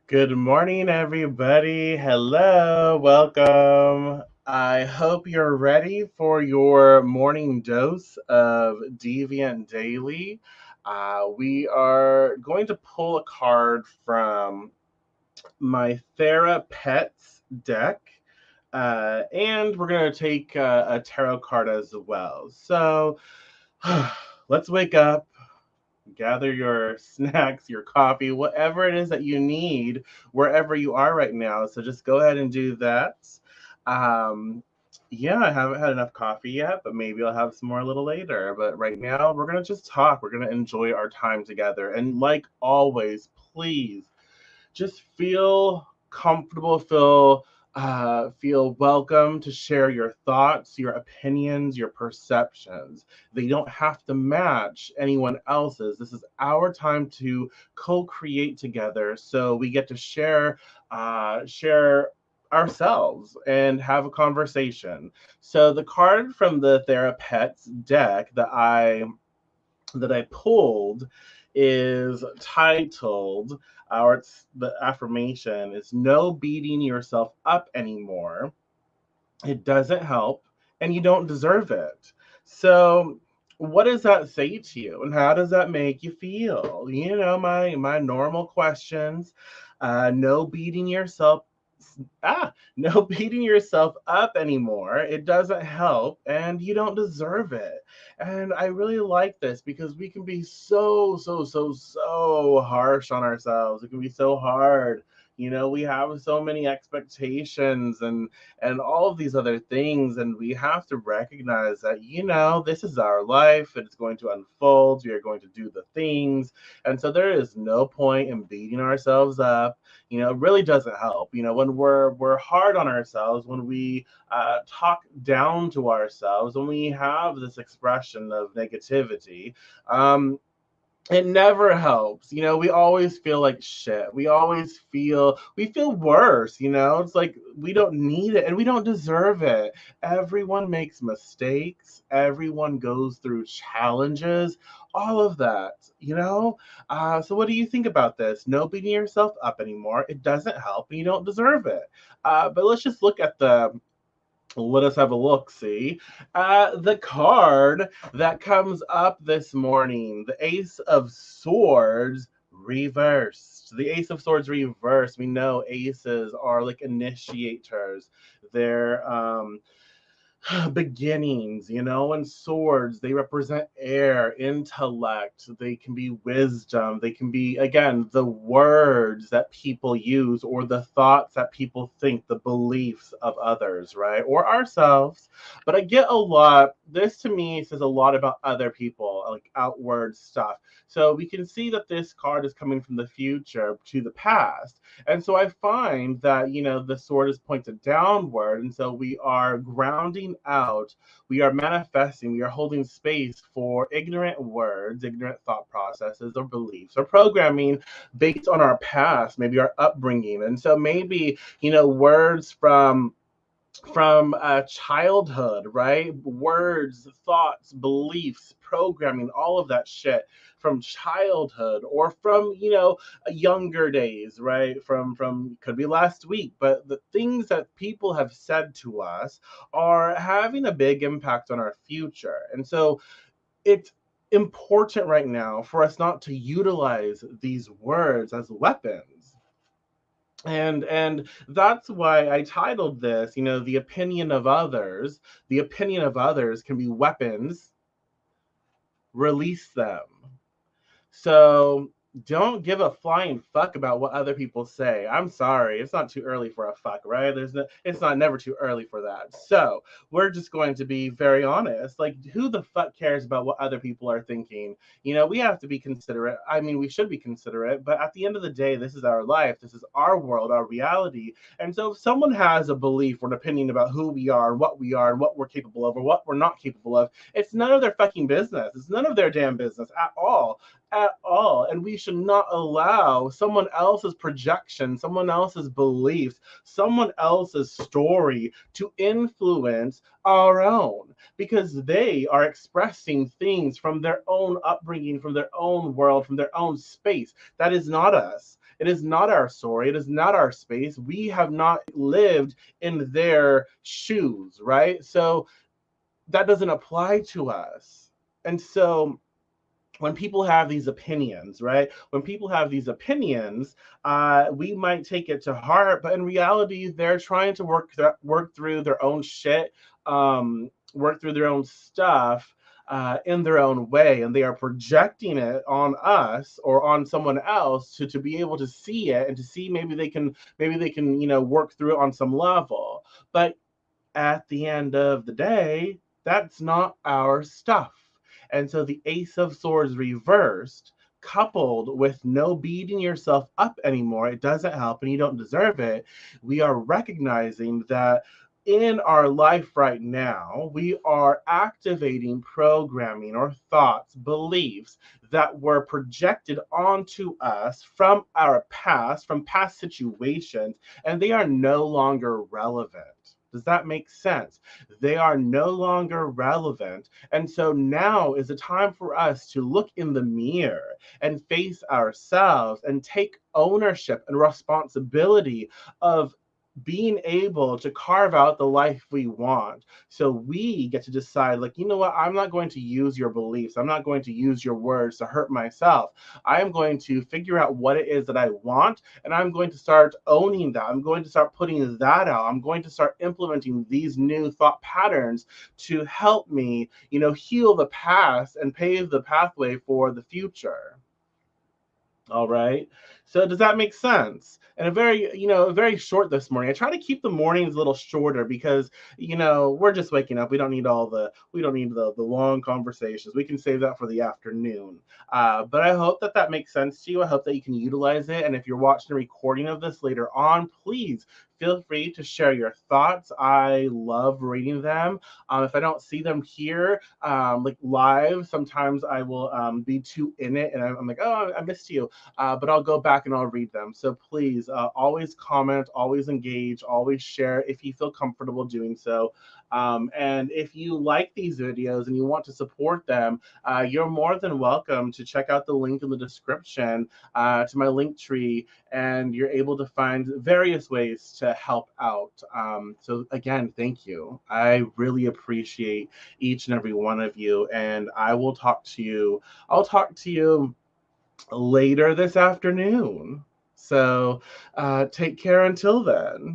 Good morning, everybody. Hello, welcome. I hope you're ready for your morning dose of Deviant Daily. We are going to pull a card from my Thera Pets deck, and we're going to take a tarot card as well. So let's wake up, gather your snacks, your coffee, whatever it is that you need, wherever you are right now. So just go ahead and do that. Um, yeah, I haven't had enough coffee yet, but maybe I'll have some more a little later. But right now, we're going to just talk. We're going to enjoy our time together. And like always, please just feel comfortable, feel welcome to share your thoughts, your opinions, your perceptions. They don't have to match anyone else's. This is our time to co-create together, so we get to share ourselves and have a conversation. So the card from the Therapets deck that I pulled is titled, or it's the affirmation is no beating yourself up anymore. It doesn't help and you don't deserve it. So what does that say to you and how does that make you feel? My normal questions. No beating yourself no beating yourself up anymore. It doesn't help and you don't deserve it. And I really like this because we can be so harsh on ourselves. It can be so hard. We have so many expectations and all of these other things, and we have to recognize that this is our life. It's going to unfold. We are going to do the things, and so there is no point in beating ourselves up. It really doesn't help. When we're hard on ourselves, when we talk down to ourselves, when we have this expression of negativity, um, it never helps. We always feel like shit. We feel worse. It's like we don't need it and we don't deserve it. Everyone makes mistakes. Everyone goes through challenges. All of that. So what do you think about this? No beating yourself up anymore. It doesn't help and you don't deserve it. But let's just look at the let us have a look, see. The card that comes up this morning, the Ace of Swords reversed. The Ace of Swords reversed. We know aces are like initiators. They're beginnings, and swords, they represent air, intellect, they can be wisdom, they can be, again, the words that people use or the thoughts that people think, the beliefs of others, right? Or ourselves. But I get a lot, this to me says a lot about other people, like outward stuff. So we can see that this card is coming from the future to the past. And so I find that, the sword is pointed downward. And so we are grounding out, we are manifesting, we are holding space for ignorant words, ignorant thought processes, or beliefs, or programming based on our past, maybe our upbringing. And so maybe, words from childhood, right? Words, thoughts, beliefs, programming, all of that shit from childhood or from younger days, right? From could be last week, but the things that people have said to us are having a big impact on our future, and so it's important right now for us not to utilize these words as weapons. And that's why I titled this, the opinion of others. The opinion of others can be weapons. Release them. So don't give a flying fuck about what other people say. I'm sorry, it's not too early for a fuck, right? It's not never too early for that. So we're just going to be very honest. Like, who the fuck cares about what other people are thinking? We have to be considerate. I mean, we should be considerate, but at the end of the day, this is our life. This is our world, our reality. And so if someone has a belief or an opinion about who we are, and what we're capable of, or what we're not capable of, it's none of their fucking business. It's none of their damn business at all. And we should not allow someone else's projection, someone else's beliefs, someone else's story to influence our own, because they are expressing things from their own upbringing, from their own world, from their own space. That is not us. It is not our story. It is not our space. We have not lived in their shoes, right? So that doesn't apply to us. And so when people have these opinions, right? When people have these opinions, we might take it to heart, but in reality, they're trying to work through their own shit, work through their own stuff. In their own way, and they are projecting it on us or on someone else to be able to see it and to see maybe they can work through it on some level. But at the end of the day, that's not our stuff. And so the Ace of Swords reversed, coupled with no beating yourself up anymore, it doesn't help and you don't deserve it. We are recognizing that in our life right now, we are activating programming or thoughts, beliefs that were projected onto us from our past, from past situations, and they are no longer relevant. Does that make sense? They are no longer relevant. And so now is the time for us to look in the mirror and face ourselves and take ownership and responsibility of being able to carve out the life we want. So we get to decide, like, you know what, I'm not going to use your beliefs. I'm not going to use your words to hurt myself. I am going to figure out what it is that I want, and I'm going to start owning that. I'm going to start putting that out. I'm going to start implementing these new thought patterns to help me, heal the past and pave the pathway for the future. All right. So does that make sense? And very short this morning. I try to keep the mornings a little shorter because, we're just waking up. We don't need the long conversations. We can save that for the afternoon. But I hope that that makes sense to you. I hope that you can utilize it. And if you're watching a recording of this later on, please feel free to share your thoughts. I love reading them. If I don't see them here, like live, sometimes I will be too in it and I'm like, oh, I missed you. But I'll go back and I'll read them. So please always comment, always engage, always share if you feel comfortable doing so. And if you like these videos and you want to support them, you're more than welcome to check out the link in the description to my link tree, and you're able to find various ways to help out. So again, thank you. I really appreciate each and every one of you, and I'll talk to you later this afternoon. So take care until then.